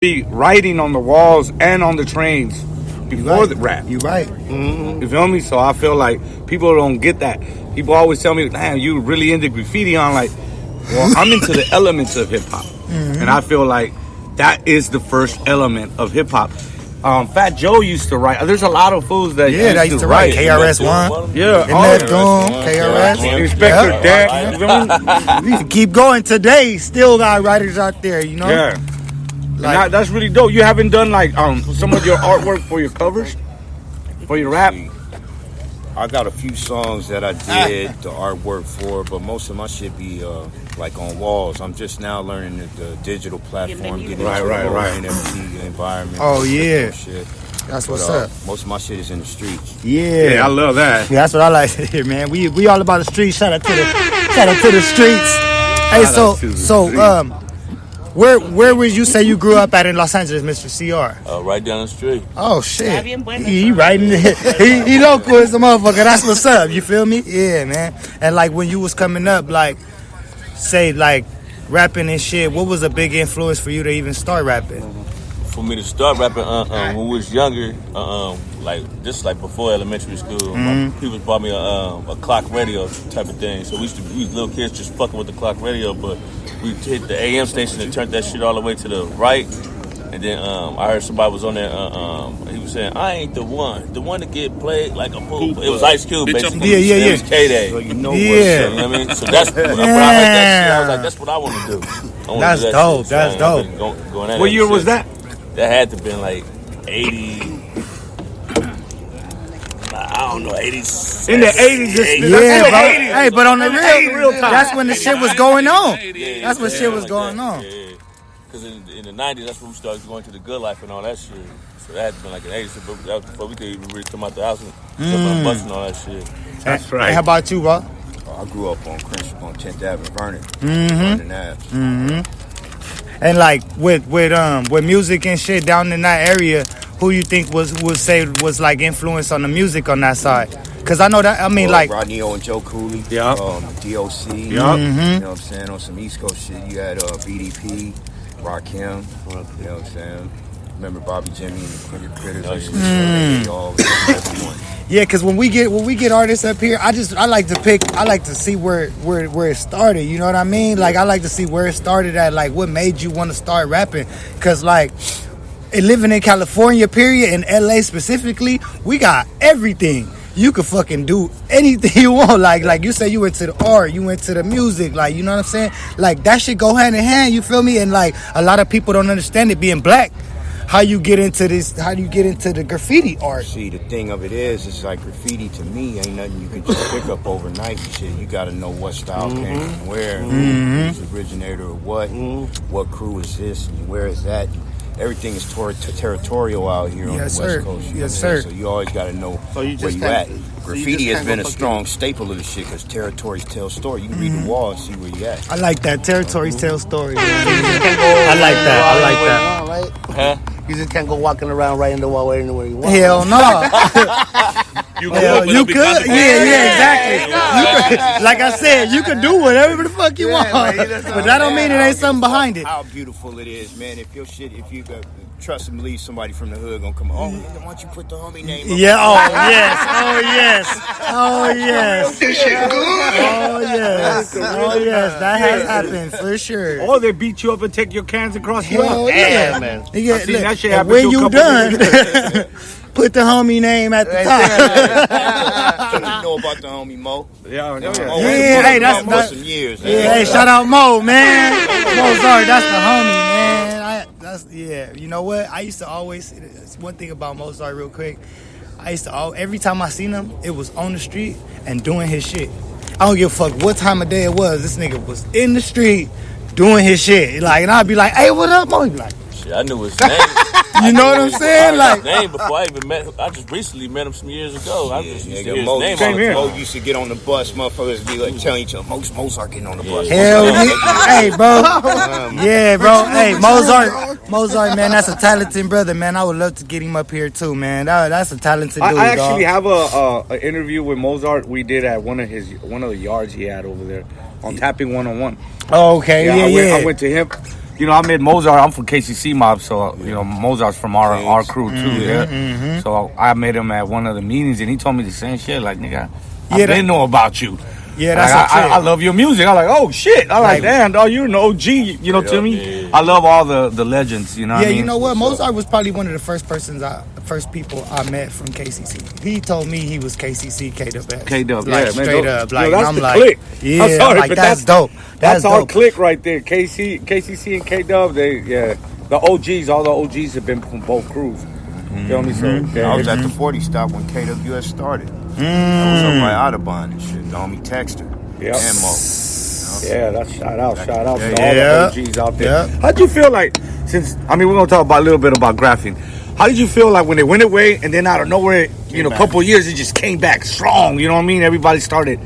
be writing on the walls and on the trains before the rap. You right. You feel me? So I feel like people don't get that. People always tell me, "Damn, you really into graffiti?" I'm like, well, I'm into the elements of hip hop, and I feel like that is the first element of hip hop. Fat Joe used to write. There's a lot of fools that used to write. KRS-One. Yeah, KRS. Inspector Deck. You can keep going today. Still got writers out there, you know. Yeah. Like, that's really dope. You haven't done like some of your artwork for your covers, for your rap. I got a few songs that I did the artwork for, but most of my shit be like on walls. I'm just now learning the digital platform, getting into the NFT environment. Oh yeah, shit. That's what's up. Most of my shit is in the streets. Yeah, I love that. Yeah, that's what I like to hear, man. We all about the streets. Shout out to the streets. Hey, so where would you say you grew up at in Los Angeles, Mr. CR? Right down the street. Oh shit, he right in the, he local as a motherfucker. That's what's up. You feel me? Yeah, man. And like when you was coming up, like say like rapping and shit, what was a big influence for you to even start rapping? For me to start rapping, when we was younger, like before elementary school, my people bought me a clock radio type of thing. So we was little kids just fucking with the clock radio, but we hit the AM station and turned that shit all the way to the right. And then I heard somebody was on there. He was saying, "I ain't the one to get played like a fool." It was Ice Cube, basically. Yeah. It was K-Day. So you know You know what I mean? So that's when I heard that shit. I was like, "That's what I want to do." That's dope. That's dope. Going What year was that? That had to have been like 80. I don't know, 80s. In the 80s, yeah, bro. Hey, but on the real time, that's when the shit was going on. That's when shit was going on. Because in the 90s, that's when we started going to the good life and all that shit. So that had to been like an 80s, but that was before we could even really come out the house and jump on the bus and all that shit. That's right. Hey, how about you, bro? I grew up on Crenshaw, on 10th Avenue, Vernon Ave. And like with music and shit down in that area, who you think would say was like influence on the music on that side? Cause I know that like Rodney O and Joe Cooley, Yeah. DOC, Yeah. you know what I'm saying, on some East Coast shit. You had BDP, Rakim, you know what I'm saying. Remember Bobby Jimmy and the Critters? Everyone. yeah, cause when we get artists up here, I like to see where it started. You know what I mean? Like I like to see where it started at. Like what made you want to start rapping? Cause like living in California, period, and LA specifically, we got everything. You could fucking do anything you want. Like you say, you went to the art, you went to the music. Like you know what I'm saying? Like that shit go hand in hand. You feel me? And like a lot of people don't understand it being black. How you get into this? How do you get into the graffiti art? See, the thing of it is, it's like graffiti to me ain't nothing you can just pick up overnight and shit. You got to know what style came from where, who's the originator of what crew is this, and where is that. Everything is territorial out here on the West Coast. You know yes, sir. So you always got to know where you at. Graffiti has been a strong staple of the shit because territories tell story. You can read the wall and see where you at. I like that. Territories tell stories. I like that. Right? Huh? You just can't go walking around right in the wall anywhere you want. Hell no. You could. Yeah, exactly. You could, like I said, you could do whatever the fuck you want. But that don't mean it ain't something behind it. How beautiful it is, man. If you trust and believe somebody from the hood gonna come, oh, why don't you put the homie name up? Yeah, oh yes. This shit good. Oh yes. That has happened for sure. Or they beat you up and take your cans across your Hell house. yeah, man. Yeah, I seen look, that shit and happen when to a you couple done, niggas. put the homie name at the top. So you know about the homie Mo? Yeah, Yeah, hey, that's some years. Yeah, hey, shout out Mo, man. Mozart, that's the homie, man. You know what? I used to always. It's one thing about Mozart, real quick. I used to every time I seen him, it was on the street and doing his shit. I don't give a fuck what time of day it was. This nigga was in the street doing his shit. Like, and I'd be like, "Hey, what up, Mo?" He'd be like, Shit, I knew his name. "You know what I'm saying?" Like, his name before I even met him. I just recently met him some years ago. I just used to hear his Mo, name all the time. Mo used to get on the bus, motherfuckers be like telling each other, Mozart getting on the bus. hell yeah, hey, bro, yeah, bro, hey, Mozart, man, that's a talented brother, man. I would love to get him up here too, man. That's a talented dude. I actually dog. have a interview with Mozart we did at one of the yards he had over there on Tapping 101. Oh, okay, yeah. I went to him. you know, I met Mozart. I'm from KCC Mob, so you know Mozart's from our crew too. So I met him at one of the meetings, and he told me the same shit. Like, nigga, I didn't know about you. Yeah, that's like, I love your music. I'm like, oh shit. I'm like, damn, dog, you're an OG. You know, to me, I love all the legends. You know. Yeah, what I mean? you know what? Mozart was probably one of the first people I met from KCC. He told me he was KCC K-Dub. K-Dub, like, yeah, straight man, up. Like, yo, that's I'm the like, clique. yeah, I'm sorry, like, but that's dope. That's our dope. clique right there. KCC and K-Dub. The OGs, all the OGs have been from both crews. You feel me? So I was at the 40 stop when KWS started. I was up by Audubon and shit. The homie Texter. Yep. And Mo. Yeah, that's shout out to all Yeah. the OGs out there. Yeah. How'd you feel like, since, I mean, we're going to talk about a little bit about graphing. How did you feel like when it went away and then out of nowhere, you know, a couple of years, it just came back strong, you know what I mean? Everybody started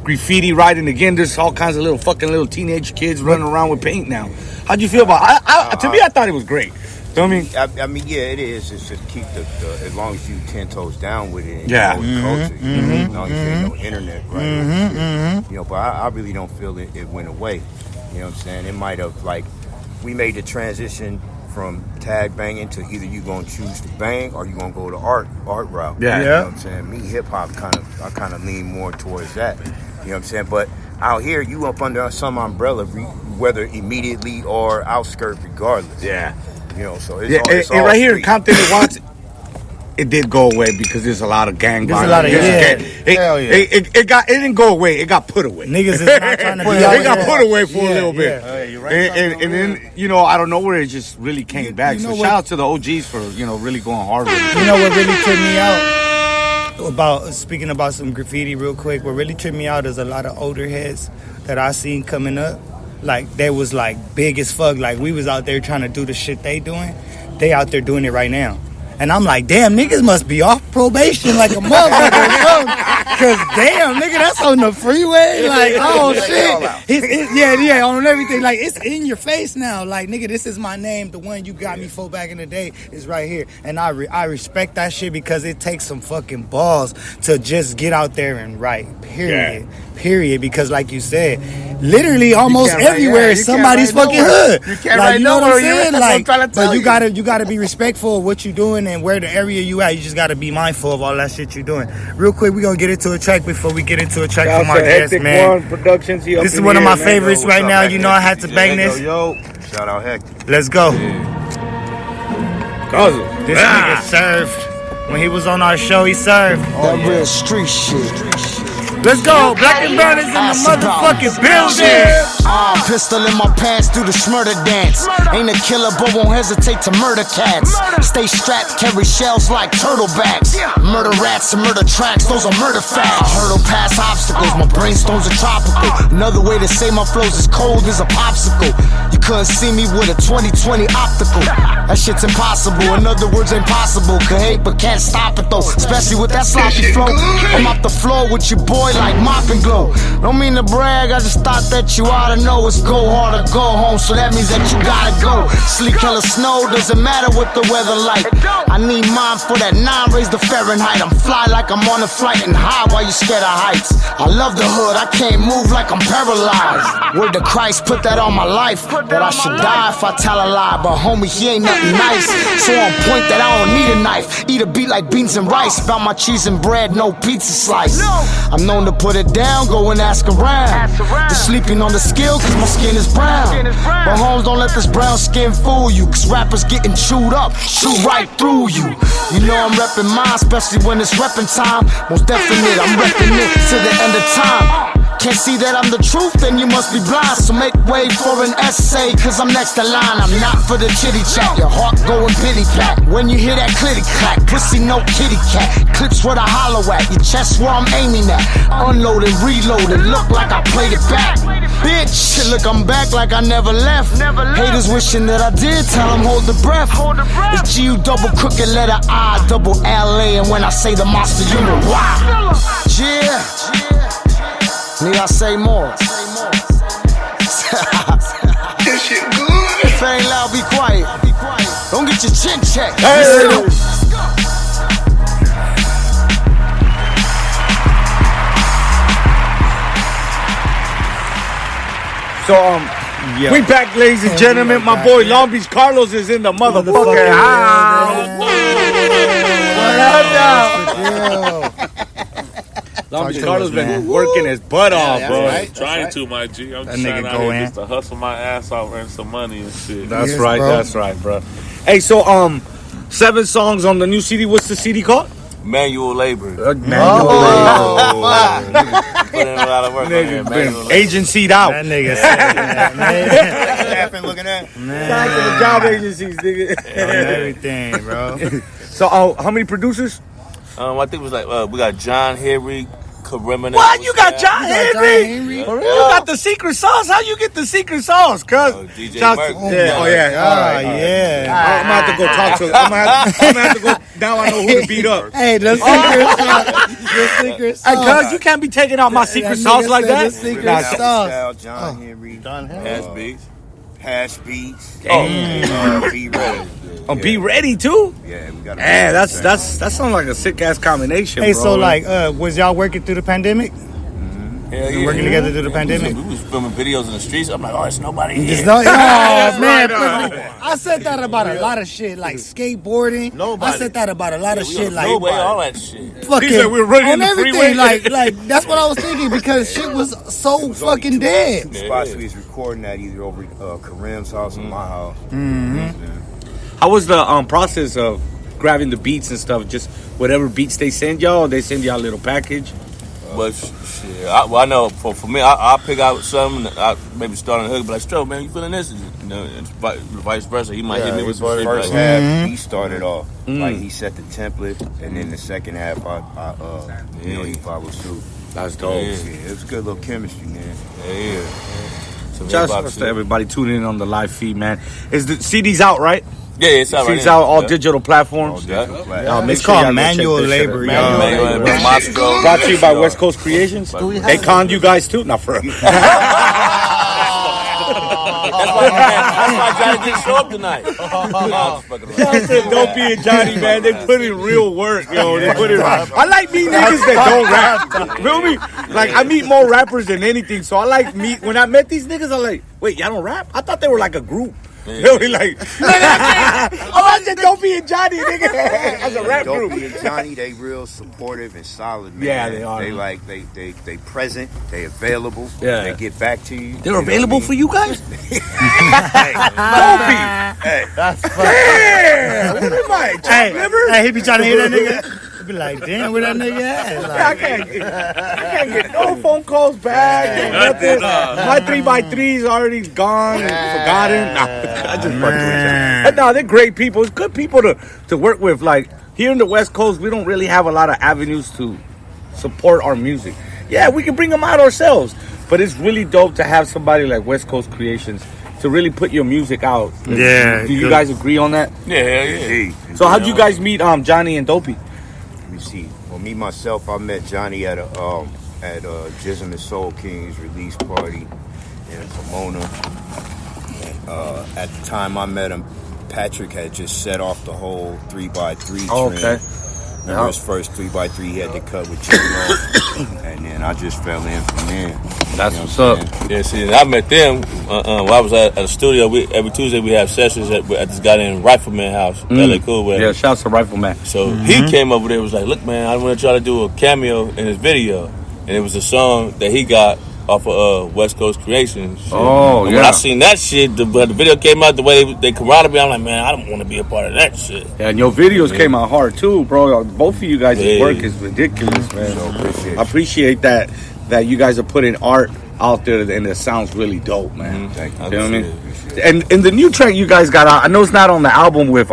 graffiti writing again. There's all kinds of little teenage kids running around with paint now. How'd you feel about it? To me, I thought it was great. You know what I mean? I mean, yeah, it is. It's just keep the as long as you 10 toes down with it and Yeah. you know the culture. You know, as long as there's no internet, right? You know, but I really don't feel it went away. You know what I'm saying? It might have, like, we made the transition from tag banging to either you gonna choose to bang or you gonna go the art route. Yeah. You know what I'm saying? Me, hip hop I kind of lean more towards that. You know what I'm saying? But out here, you up under some umbrella, whether immediately or outskirt, regardless. Yeah. You know, so it's and all right here in street. Compton, it did go away because there's a lot of gang There's a violence. lot of- Hell yeah. It didn't go away. It got put away. Niggas is not trying to be out It got here. put away for a Yeah, little bit. yeah. You're right. And then, you know, I don't know where it just really came back. you know So what- shout out to the OGs for, you know, really going hard with it. You know what really tripped me out about speaking about some graffiti real quick? What really tripped me out is a lot of older heads that I seen coming up. Like, they was like big as fuck. Like, we was out there trying to do the shit they doing. They out there doing it right now. And I'm like, damn, niggas must be off probation like a motherfucker. Cause damn, nigga, that's on the freeway. Like, oh shit. Yeah, on everything. Like, it's in your face now. Like, nigga, this is my name. The one you got me for back in the day is right here. And I respect that shit because it takes some fucking balls to just get out there and write. Period. Because like you said, literally almost can't write- everywhere yeah, is you can't somebody's write fucking nowhere. hood. You can't like, write you know what I'm nowhere. saying? That's what I'm Like, trying to tell but you you. gotta be respectful of what you're doing and where the area you at. You just gotta be mindful of all that shit you're doing. Real quick, we gonna get into a track before we get into a track Shout from out our to guest, Hectic man. One Productions. He up This is in one of here, my man. favorites What's right up, now. Hector? You know I had to bang this. Yo. Shout out Hector. Let's go. Cause This nigga served. When he was on our show, he served. That real street shit. Let's go. Black and Brown is in the motherfucking building. Pistol in my pants, do the smurder dance. Ain't a killer, but won't hesitate to murder cats. Stay strapped, carry shells like turtle backs. Murder rats and murder tracks, those are murder facts. I hurdle past obstacles, my brainstorms are tropical. Another way to say my flows is cold as a popsicle. You couldn't see me with a 20/20 optical. That shit's impossible, in other words, impossible. Could hate, but can't stop it though, especially with that sloppy flow. I'm off the floor with your boy like Mop and Glow. Don't mean to brag, I just thought that you ought to know it's go hard or go home, so that means that you gotta go. Sleet, hella snow, doesn't matter what the weather like. I need mine for that 9, raise the Fahrenheit. I'm fly like I'm on a flight and high while you scared of heights. I love the hood, I can't move like I'm paralyzed. Word to Christ, put that on my life, that I should die if I tell a lie. But homie, he ain't nothing nice, so on point that I don't need a knife. Eat a beat like beans and rice, about my cheese and bread, no pizza slice. I'm known to put it down, go and ask around. They're sleeping on the skill cause my skin is brown. But homes, don't let this brown skin fool you, cause rappers getting chewed up, shoot right through you. You know I'm reppin' mine, especially when it's reppin' time. Most definite, I'm reppin' it to the end of time. Can't see that I'm the truth, then you must be blind. So make way for an essay, cause I'm next to line. I'm not for the chitty chat, your heart going pity pat. When you hear that clitty clack, pussy no kitty cat. Clips where I hollow at, your chest where I'm aiming at. Unloaded, reloaded, look like I played it back. Bitch, look I'm back like I never left. Haters wishing that I did, tell them hold the breath. It's G-U double crooked letter I, double L-A. And when I say the monster, you know why. Yeah. Need I say more? This shit good. If it ain't loud, be quiet. Don't get your chin checked. So Yeah. We back, ladies and gentlemen. My boy Long Beach Carlos is in the motherfucking house. What up, now? Long Beach Carlos been working his butt off, bro. Right. Trying to, my G. I'm just nigga trying out go here in. just to hustle my ass off, earn some money and shit. That's Yes, right. bro. That's right, bro. Hey, so 7 songs on the new CD. What's the CD called? Manual labor. Manual Put in a lot of work on here. Manual labor. Agency'd out. That nigga said man. Laughing, looking at. Back to the job agencies, nigga. On everything, bro. So, how many producers? I think it was like we got John Henry, Karimina. What? You got John Henry? Henry? You got the secret sauce? How you get the secret sauce? Cuz. DJ Shouts- Merc. Yeah. Oh, yeah. All right. yeah. I'm gonna have to go talk to him. I'm gonna have to go. Now I know who to beat up. Hey, the secret sauce. The secret Hey, sauce. cuz, you can't be taking out my secret sauce nigga like said that. the secret Nah, sauce. Style, John Henry, Hash Beats. Hash Beats, Be Ready. Be ready too. Yeah, we got. Man, that sounds like a sick ass combination. Hey, bro. so like, was y'all working through the pandemic? Hell You working together through the pandemic? We was filming videos in the streets. I'm like, oh, there's nobody here. Just no, oh man, I said that about a lot of shit, like skateboarding. Nobody. I said that about a lot of We shit, on the like freeway, all that shit. fucking He said we're running on the freeway. everything. Like that's what I was thinking because shit was so fucking dead. Two spots we was recording at either over Karim's house or my house. How was the process of grabbing the beats and stuff? Just whatever beats they send y'all, they send y'all a little package. But shit, I know for me, I'll pick out something. I maybe start on the hook, but like, Stro, man, you feeling this? You know, and vice versa. He might hit me with some shit. First Like, half, he started off like he set the template, and then the second half, he followed suit. That's dope. Yeah. Yeah, it was good little chemistry, man. yeah. Some Just hip-hop to shit. everybody tuning in on the live feed, man. Is the CD's out, right? Yeah, it's out right CD's now. out all Yeah. digital platforms. Yeah. Make It's sure y'all called go manual check this shit labor, out. y'all. Manual labor, Moscow. Brought to you by West Coast Creations. They conned you guys too? Not for real. That's why Johnny didn't show up tonight. No, I'm just fucking around. I said, don't be a Johnny, man. They put in real work, yo. They put in. I like meeting niggas that don't rap. Feel me? Like I meet more rappers than anything, so I like meet. When I met these niggas, I'm like, wait, y'all don't rap? I thought they were like a group. Feel me? Like, I said, don't be a Johnny, nigga. As a rap group. Dopey and Johnny, they real supportive and solid, man. Yeah, they are. They like they present, they available. Yeah. They get back to you. They're available for you guys? Hey, That's funny. Yeah. What am I? Chopped liver? Hey, he be trying to hear that nigga. He be like, damn, where that nigga at? I Like, can't get no phone calls back. Nothing. My 3x3 is already gone and forgotten. Nah, I just fucking with y'all. But no, they're great people. It's good people to work with. Like here in the West Coast, we don't really have a lot of avenues to support our music. Yeah, we can bring them out ourselves, but it's really dope to have somebody like West Coast Creations to really put your music out. Yeah, Do you good. guys agree on that? Yeah, hell yeah. hey. So how'd you guys meet Johnny and Dopey? Let me see. Well, me myself, I met Johnny at Jism and Soul King's release party in Pomona. And, at the time I met him, Patrick had just set off the whole 3x3 Oh, trend. okay. Remember his first 3x3 he had to cut with J-Lo, and then I just fell in from there. That's You know what's what I'm up. saying? Yeah, see, I met them while I was at the studio. Every Tuesday we have sessions at this guy named Rifleman House, LA Cool with. Yeah, shouts to Rifleman. So he came over there and was like, look, man, I want to try to do a cameo in his video. And it was a song that he got off of West Coast Creations. shit. Oh, And yeah. when I seen that shit, the video came out the way they corralled me. I'm like, man, I don't want to be a part of that shit. Yeah, and your videos came out hard too, bro. Both of you guys' Yeah. work is ridiculous, man. So appreciate I appreciate that you guys are putting art out there and it sounds really dope, man. Thank you. You know what I mean? Appreciate it. And the new track you guys got out, I know it's not on the album with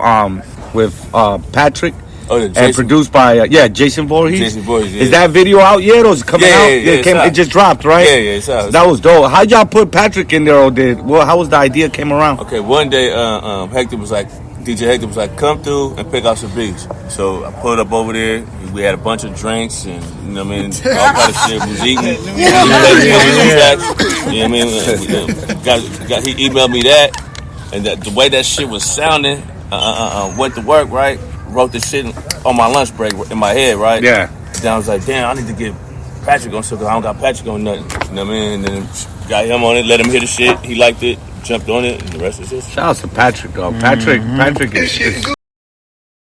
Patrick. Oh, yeah, And Jason. produced by Jason Voorhees. Jason Voorhees, yeah. Is that video out yet, or is it coming Yeah, out? yeah, it's It out. just dropped, right? Yeah, it's out. That was dope. How'd y'all put Patrick in there, or how was the idea came around? Okay, one day Hector was like, DJ Hector was like, come through and pick out some beats. So I pulled up over there. We had a bunch of drinks and, you know what I mean, all kind of shit. We was eating. You know what I mean? He emailed me that. And the way that shit was sounding, went to work, right? Wrote the shit on my lunch break in my head, right? Yeah. Then I was like, damn, I need to get Patrick on something. I don't got Patrick on nothing. You know what I mean? And then Got him on it, let him hear the shit. He liked it, jumped on it, and the rest is history. Shout out to Patrick, though. Patrick is